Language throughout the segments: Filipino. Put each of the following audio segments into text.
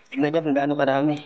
Tingnan niya kung gaano karami.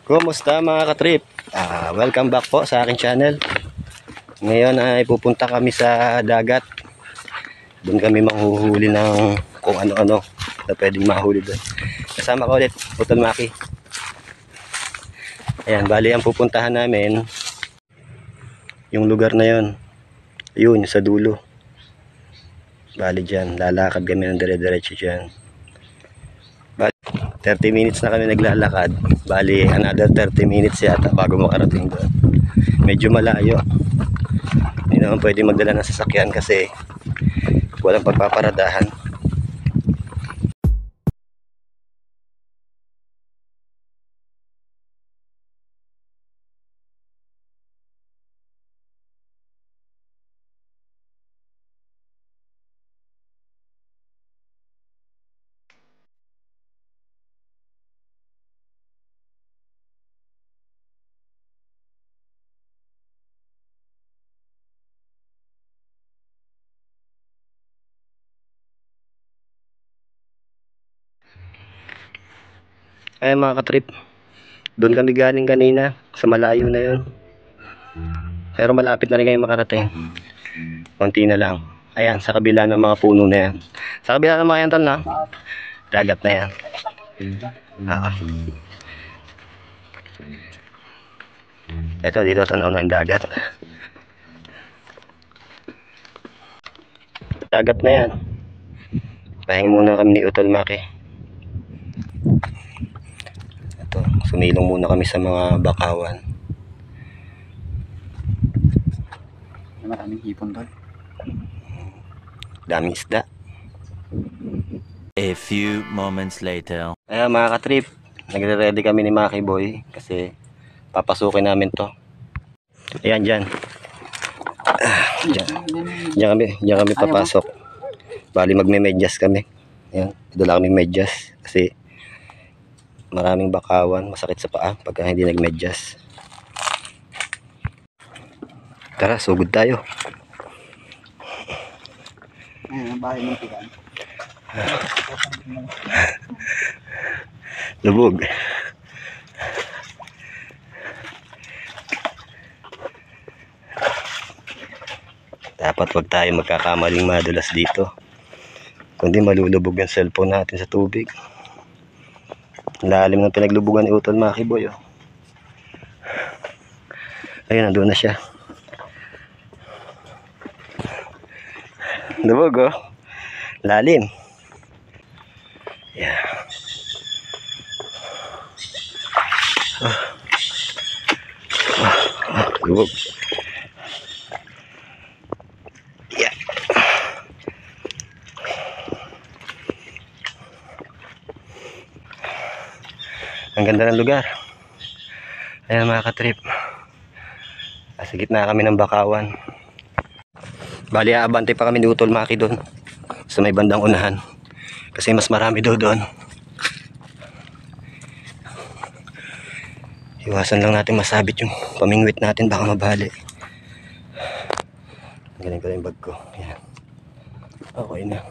Kumusta mga katrip? Welcome back po sa aking channel. Ngayon ay pupunta kami sa dagat. Doon kami manghuhuli ng kung ano-ano na pwedeng mahuli doon. Kasama ko ulit, Utol Maki. Ayan, bali ang pupuntahan namin yung lugar na yun. Yun, sa dulo. Bali dyan, lalakad kami ng dire-diretso dyan. 30 minutes na kami naglalakad. Bali, another 30 minutes yata bago makarating doon. Medyo malayo. Hindi naman pwede magdala ng sasakyan kasi walang pagpaparadahan. Ay mga katrip, doon kami galing kanina sa malayo na yun, pero malapit na rin kayo makarating. Konti na lang. Ayan, sa kabila ng mga puno na yan, sa kabila ng mga yan, na dagat na yan. Ito, dito tanaw na yung dagat. Dagat na yan. Pahingi muna kami ni Utol Maki. Ito, sumilong muna kami sa mga bakawan. Maraming hipon doon. Daming isda. A few moments later. Ayan mga katrip, nagre-ready kami ni Maki Boy kasi papasukin namin to. Ayan dyan. Diyan kami papasok. Bali magme-medyas kami. Ayan, dala kami medyas kasi maraming bakawan, masakit sa paa pagka hindi nagmedyas. Tara, sugod tayo. Ayan, ang bahay ng tigan. Lubog. Dapat wag tayo magkakamaling madulas dito, kundi malulubog yung cellphone natin sa tubig. Lalim ng pinaglubugan ni Utol Maki Boy, oh. Ayun, nandun na siya. Lubog, oh. Lalim. Yeah. Lubog. Yeah. Ang ganda ng lugar. Ayan mga katrip, sa gitna kami ng bakawan. Bali aabante pa kami ni Utol Maki doon sa may bandang unahan kasi mas marami doon. Iwasan lang natin masabit yung pamingwit natin, baka mabali. Galing ko na yung bag ko. Ayan. Okay na.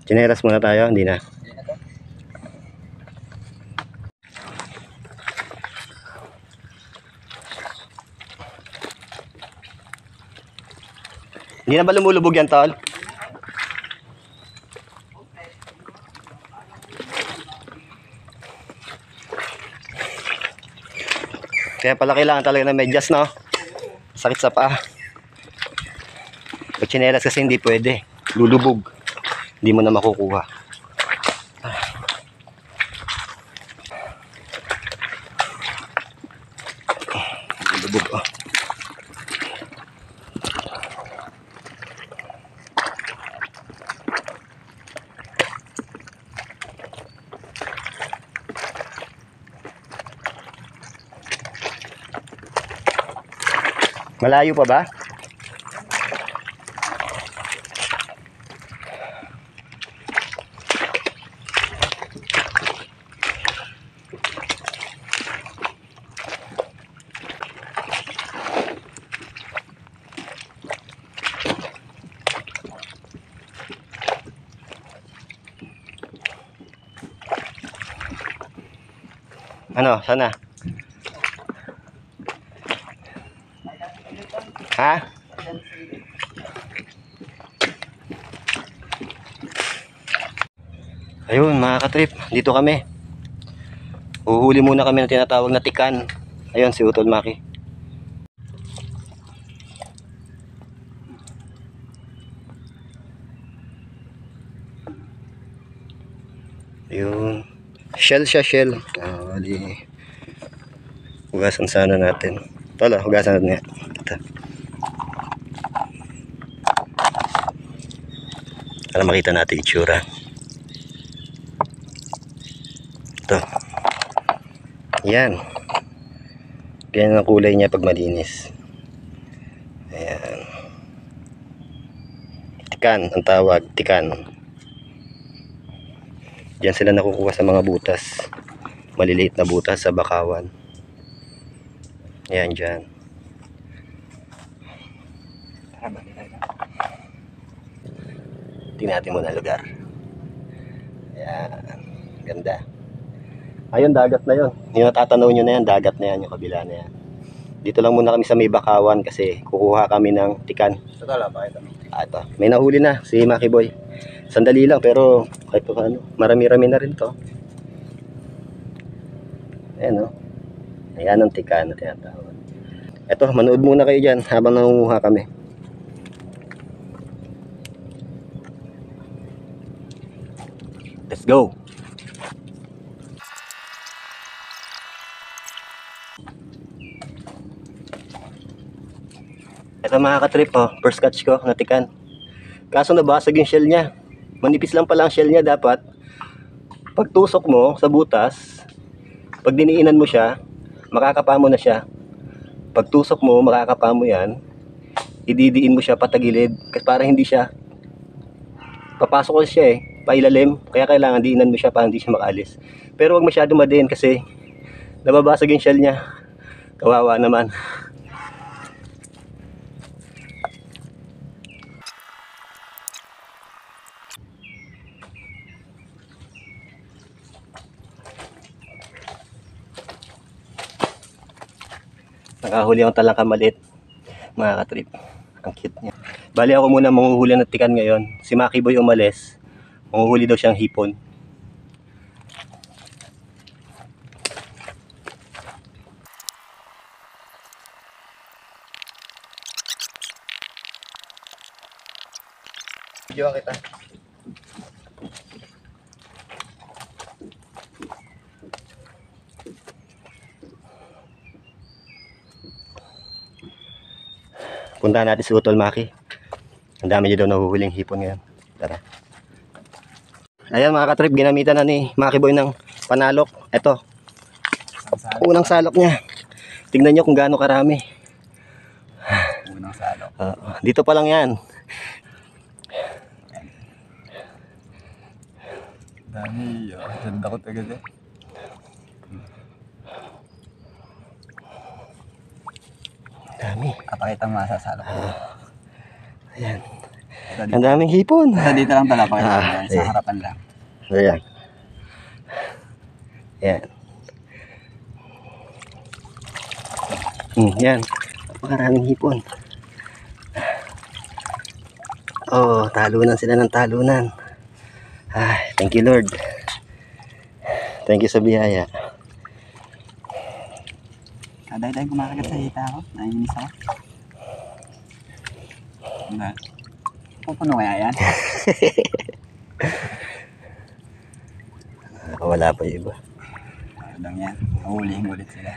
Chineras muna tayo, hindi na. Hindi na ba lumulubog yan, tol? Kaya pala kailangan talaga ng medyas, no? Sakit sa paa. Pag chinelas kasi hindi pwede. Lulubog. Hindi mo na makukuha. tubig. Oh. Malayo pa ba? Ano, sana? Ha? Ayun mga katrip, dito kami. Uhuli muna kami ng tinatawag na tikan. Ayun si Utol Maki. Ayun. Shell siya, shell. Di hugasan sana natin. Tala, hugasan natin nga. Ito. Para makita natin itsura. Ito. Yan. Ganyan ang kulay niya pag malinis. Ayan. Tikan ang tawag. Tikan. Diyan sila nakukuha sa mga butas. Maliliit na butas sa bakawan. Ayan dyan. Tingnan natin muna lugar. Ayan. Ganda. Ayun, dagat na yun. Yung natatanaw nyo na yan, dagat na yan, yung kabila na yan. Dito lang muna kami sa may bakawan kasi kukuha kami ng tikan. Sa tala, bakit kami? Ito. May nahuli na si Maki Boy. Sandali lang pero kahit pa paano, marami-rami na rin to. Ayan o. Ayan ang tikan na tinatawag. Ito, manood muna kayo dyan habang nangunguha kami. Let's go! Ito mga katrip, oh, first catch ko, natikan. Kaso nabasag yung shell niya. Manipis lang pala ang shell niya dapat. Pag tusok mo sa butas, pag diniinan mo siya, makakapa mo na siya. Pag tusok mo, makakapa mo yan, ididiin mo siya patagilid. Kasi para hindi siya, papasok ko siya pailalim. Kaya kailangan diinan mo siya para hindi siya makaalis. Pero wag masyado madiin kasi nababasag yung shell niya. Kawawa naman. Nakahuli akong talangka maliit, mga katrip. Ang cute niya. Bali ako muna manghuhuli ng tikan ngayon. Si Maki Boy umalis. Manghuhuli daw siyang hipon. Videoan kita. Puntahan natin si Utol Maki. Ang dami niya daw nahuhuling hipon ngayon. Tara. Ayan mga katrip, ginamitan na ni Maki Boy ng panalok. Ito. Unang salok niya. Tingnan nyo kung gaano karami. Unang salok. Dito pa lang yan. Dami, ganda ko tagad eh. Dami. Kapakita mo masasalok ko. Ayan. Ang daming hipon. Sa dito lang tala, pakita mo yan. Sa eh. harapan lang. Ayan. Ayan. Yan. Napakaraming hipon. Oh, talunan sila ng talunan. Ay, thank you Lord. Thank you sa biyaya. Kaday tayo kumakagat sa hita ako. Naiinis ako. Hindi. Pupuno kaya yan? Wala pa yung iba. Ayun lang yan. Mahulihin ulit sila.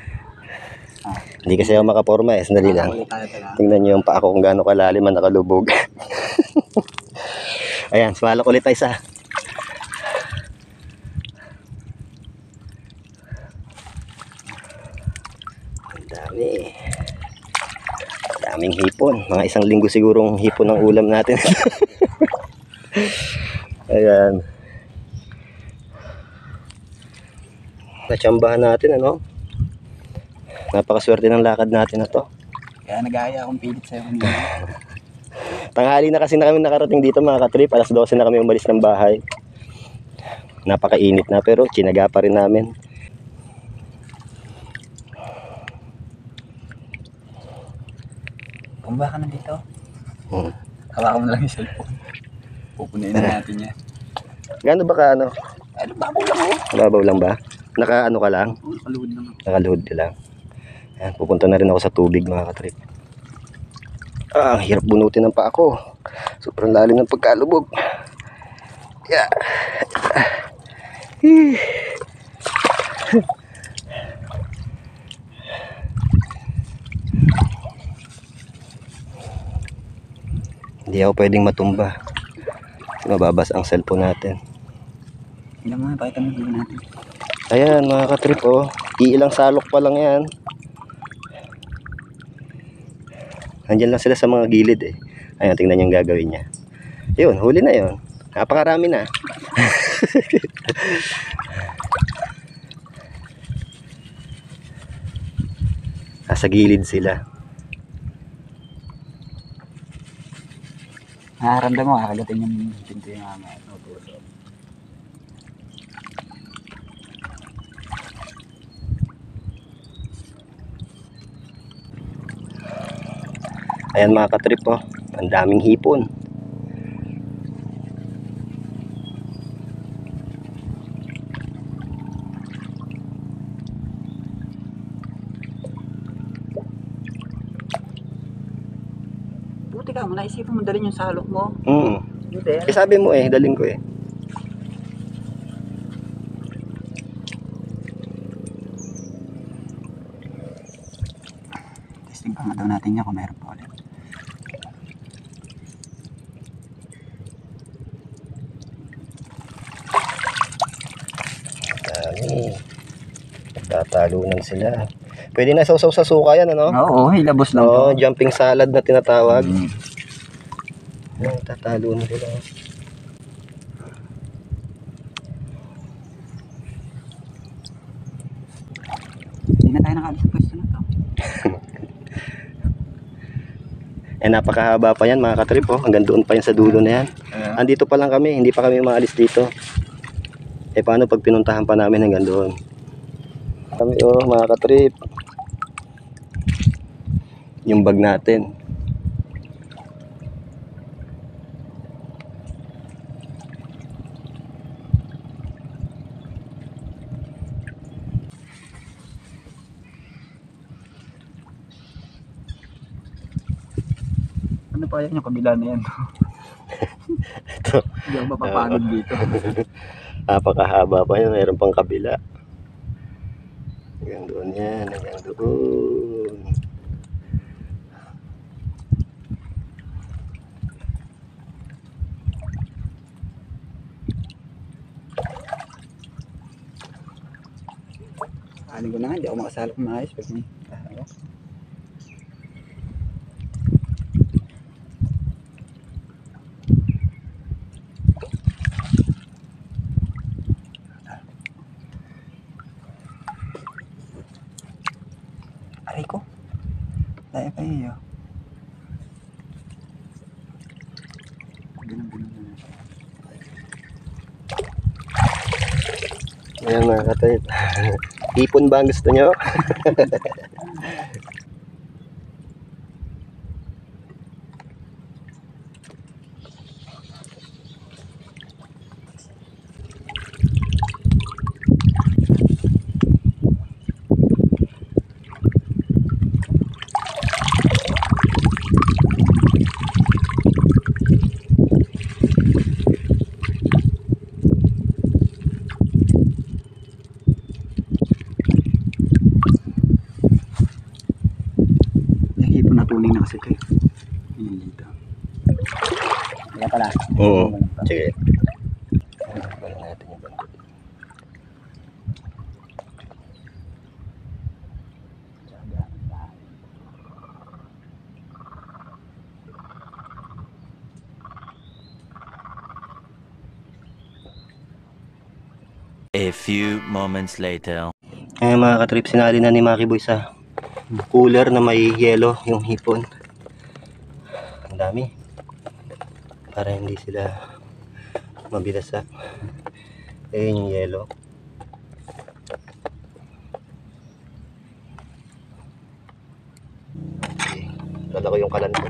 Hindi kasi ako makaporma eh. Sandali lang. Ulit tayo talaga. Tingnan nyo yung paa ko kung gaano kalalim ang nakalubog. Ayan, sumalak ulit tayo isa. Ang dami. Daming hipon. Mga 1 linggo sigurong hipon ang ulam natin. Ayan. Natsambahan natin, ano? Napakaswerte ng lakad natin na to. Kaya nag-aaya akong pilit sa'yo kanina. Tanghali na kasi na kami nakarating dito mga katrip. Alas 12 na kami umalis ng bahay. Napakainit na pero tsinaga pa rin namin. Pumba ka na dito. Hmm. Hawakan mo lang yung cellphone. Pupunayin na natin yan. Gaano ba ka ano? Ano, babaw lang ako. Mababaw lang ba? Naka ano ka lang? Kaluhod lang ako. Nakaluhod ka lang. Ayan, pupunta na rin ako sa tubig mga katrip. Ah, ang hirap bunutin ng paa ko. Sobrang lalim ng pagkalubog. Yeah. Hindi ako pwedeng matumba. Mababas ang cellphone natin. Tingnan mo nga, pakita mo yung natin. Ayan mga katrip oh. Iilang salok pa lang yan. Andyan lang sila sa mga gilid eh. Ayan, tingnan yung gagawin niya. Yun, huli na yun. Napakarami na. Nasa gilid sila. Nakaramdam mo, kakagatin yung pinto yung mga puso. Ayan mga katrip oh. Ang daming hipon. Buti ka mo, naisipan mo dalhin yung salok mo. Hindi. Eh sabi mo eh, daling ko eh. Testing pa nga daw natin yan kung meron pa ulit. Dami. Nagtatalunan sila. Pwede na sausaw sa suka yan ano? Oo, hilabos lang Oo, to. jumping salad na tinatawag. Mm. Nagtatalunan sila. Hindi na tayo nakaalis sa pwesto na to. Eh napakahaba pa yan mga katrip oh. Hanggang doon pa yan sa dulo na yan. Andito pa lang kami, hindi pa kami maalis dito. Eh paano pag pinuntahan pa namin hanggang doon? Kami oh mga katrip. Yung bag natin. Ano pa yan yung kabila na yan? Ito. Hindi ako mapapagod dito. Napakahaba pa yan, mayroon pang kabila. Hanggang doon yan, hanggang doon. Ano ko na nga, hindi ako makasalok ng maayos pag may ako. Aray ko. Daya pa iyo. Ganun na siya. Ayan mga katrip. Ipon ba ang gusto nyo? morning na kasi ito eh. Yan dito. Wala pala. Oo. Sige. Wala natin yung bangko. A few moments later. Ayan mga katrip, sinali na ni Maki Boy sa cooler na may yelo yung hipon. Ang dami. Para hindi sila mabilasa. Ayun yung yelo. Okay. Dala ko yung kalan ko.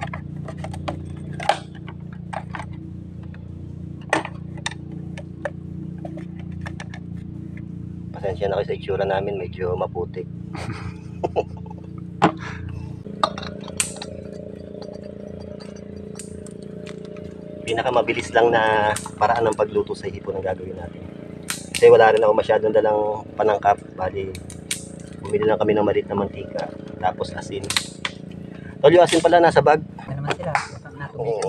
Pasensya na kayo sa itsura namin, medyo maputik. Pinakamabilis lang na paraan ng pagluto sa hipon ang gagawin natin. Kasi wala rin ako masyadong dalang panangkap. Bali, bumili lang kami ng maliit na mantika. Tapos asin. Tol, yung asin pala nasa bag. Ano naman sila? Nato Oo.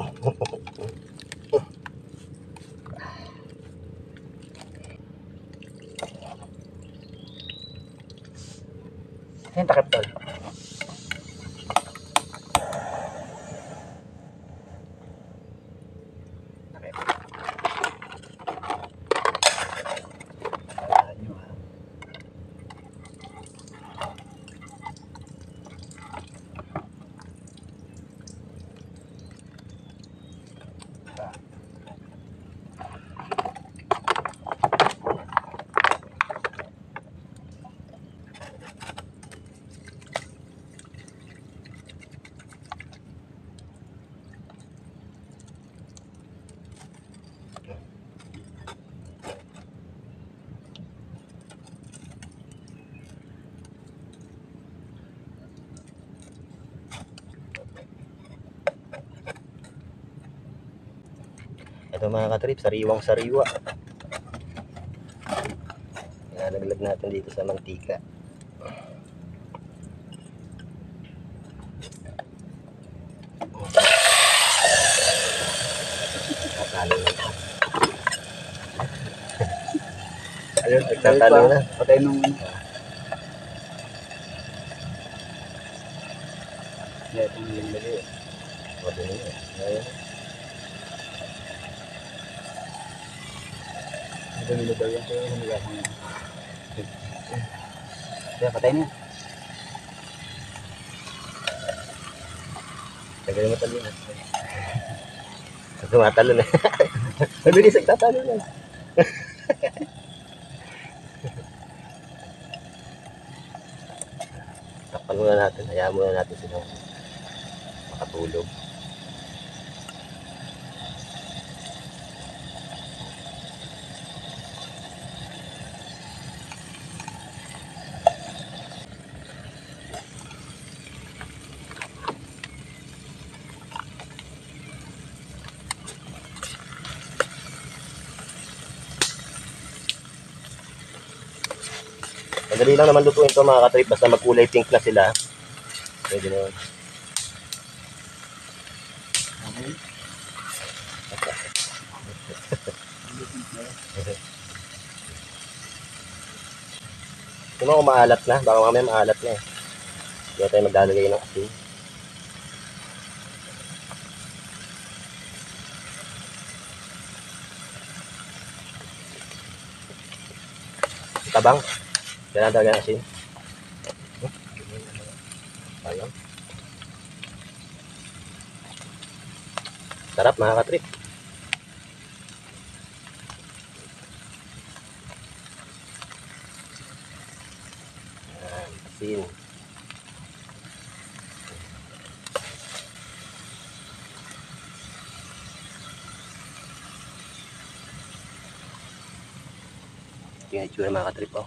Yan takip tol. Ito mga katrip, sariwang sariwa. Ilalaglag natin dito sa mantika. Tatalo na. Ayun, nagtatalo na. Patay nung... Yeah, itong lagi. Wala na yun. Ayun. Nagawin daw yan. Kaya humigasang yan. Kaya patay na. Tagal mo talo na. Tumatalo na. Mabilis, nagtatalo na. Takpan muna natin. Hayaan muna natin silang makatulog. Madali lang naman lutuin ito mga katrip, basta magkulay pink na sila. Pwede na yun. Kung mga maalat na, baka mamaya maalat na eh. Kaya tayo maglalagay ng asin. Tabang. Kailangan talaga ng asin. Ayun. Sarap mga katrip. Asin. Ito yung itsura mga katrip oh.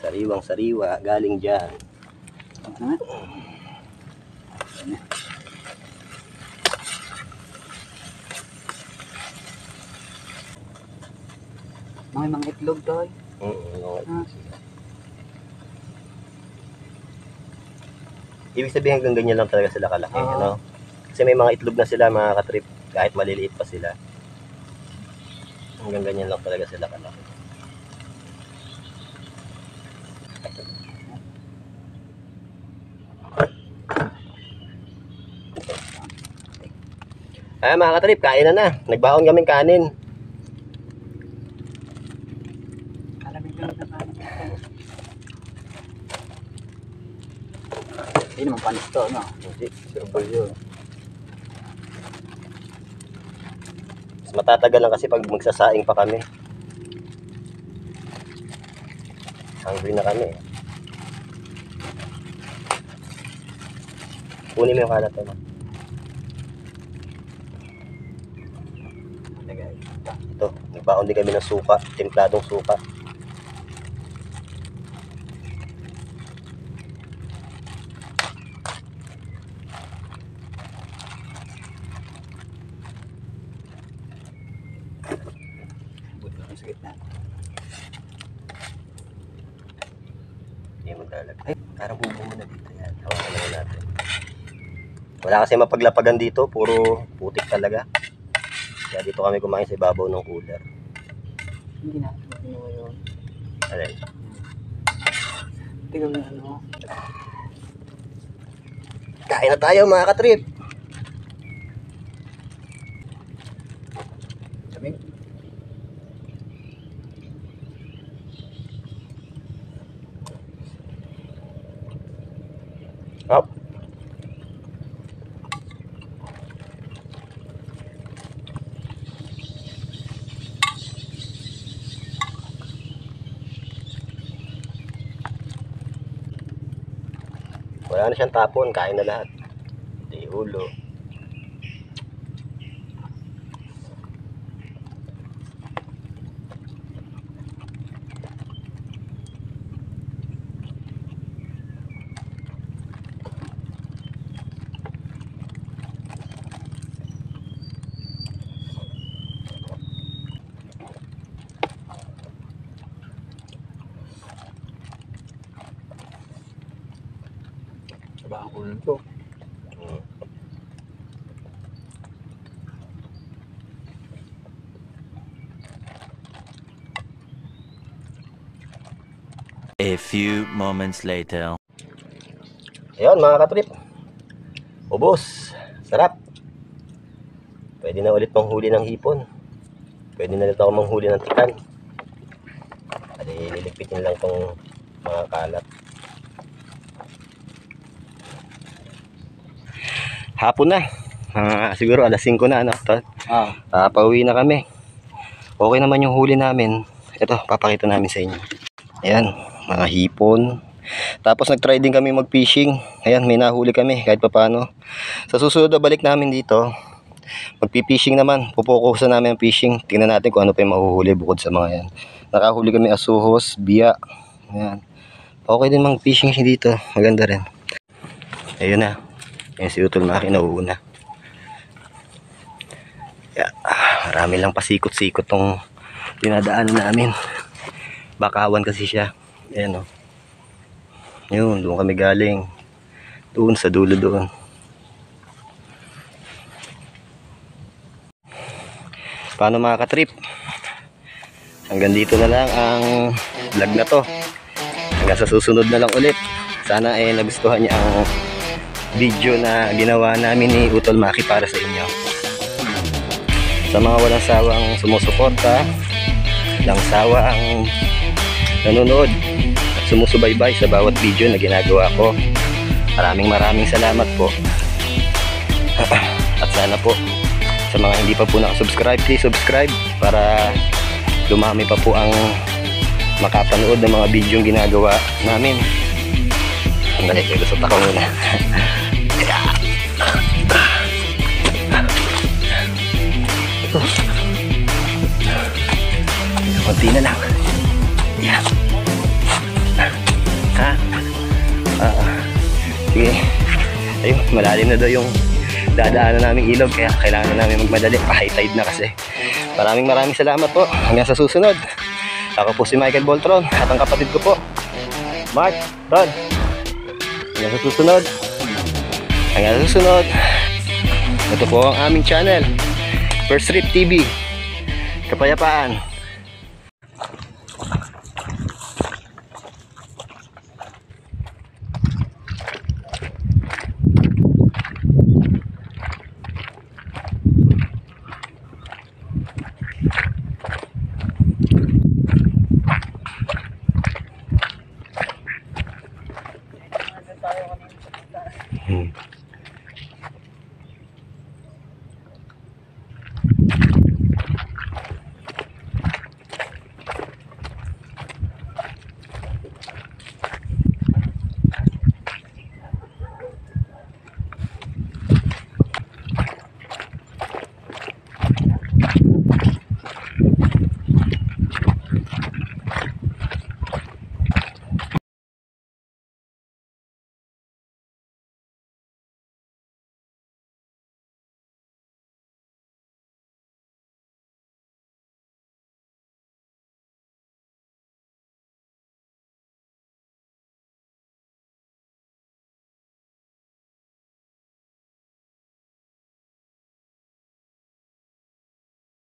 Sariwang sariwa galing dyan. Mga itlog to. Ibig sabihin hanggang ganyan lang talaga sila kalaki, ano? Kasi may mga itlog na sila mga katrip, kahit maliliit pa sila. Hanggang ganyan lang talaga sila kalaki. Mga katrip, kain na na. Nagbaon kaming kanin. Alamig lang na kanin. Hindi naman panis to, no? Hindi, sure yun. Mas matatagal lang kasi pag magsasaing pa kami. Hungry na kami. Kunin mo yung kalat mo. Ito, nagbaon din kami ng suka, timpladong suka. Buti lang sa gitna. Hindi maglalag. Ay, parang bubo mo na dito yan. Hawakan naman natin. Wala kasi mapaglapagan dito, puro putik talaga. Kaya dito kami kumain sa ibabaw ng cooler. Hindi na. Hindi na yun. Alay. Tingnan mo yung ano. Kain na tayo mga katrip. Lamig. Hop. Wala na siyang tapon, kain na lahat. Di ulo. Sabah ang ulo to. A few moments later. Ayun mga katrip. Ubos. Sarap. Pwede na ulit manghuli ng hipon. Pwede na ulit ako manghuli ng tikan. Kasi liligpitin lang tong mga kalat. Hapon na. Siguro alas 5 na, ano? Pauwi na kami. Okay naman yung huli namin. Ito, papakita namin sa inyo. Ayan, mga hipon. Tapos nag-try din kami mag-fishing. Ayan, may nahuli kami kahit papaano. Sa susunod na balik namin dito, magpi-fishing naman. Pupukusan namin ang fishing. Tingnan natin kung ano pa yung mahuhuli bukod sa mga yan. Nakahuli kami asuhos, biya. Ayan. Okay din mag-fishing dito. Maganda rin. Ayun na. Ayan si Utol Maki nauuna. Yeah, marami lang pasikot-sikot tong dinadaanan namin. Bakawan kasi siya. Ayan o. Yun, doon kami galing. Doon sa dulo doon. Paano mga katrip? Hanggang dito na lang ang vlog na to. Hanggang sa susunod na lang ulit. Sana ay nagustuhan niya ang video na ginawa namin ni Utol Maki para sa inyo. Sa mga walang sawang sumusuporta, walang sawang nanonood at sumusubaybay sa bawat video na ginagawa ko. Maraming salamat po. At sana po sa mga hindi pa po nakasubscribe, please subscribe para dumami pa po ang makapanood ng mga video yung ginagawa namin. Andali, lusot ako muna. Ito. Kunti na lang. Yan. Ha? Sige. Ayun, malalim na daw yung dadaanan naming ilog kaya kailangan na namin magmadali. High tide na kasi. Maraming salamat po. Hanggang sa susunod. Ako po si Michael Boltron at ang kapatid ko po, Mark, Rod. Hanggang sa susunod. Hanggang sa susunod. Ito po ang aming channel, First Trip TV. Kapayapaan.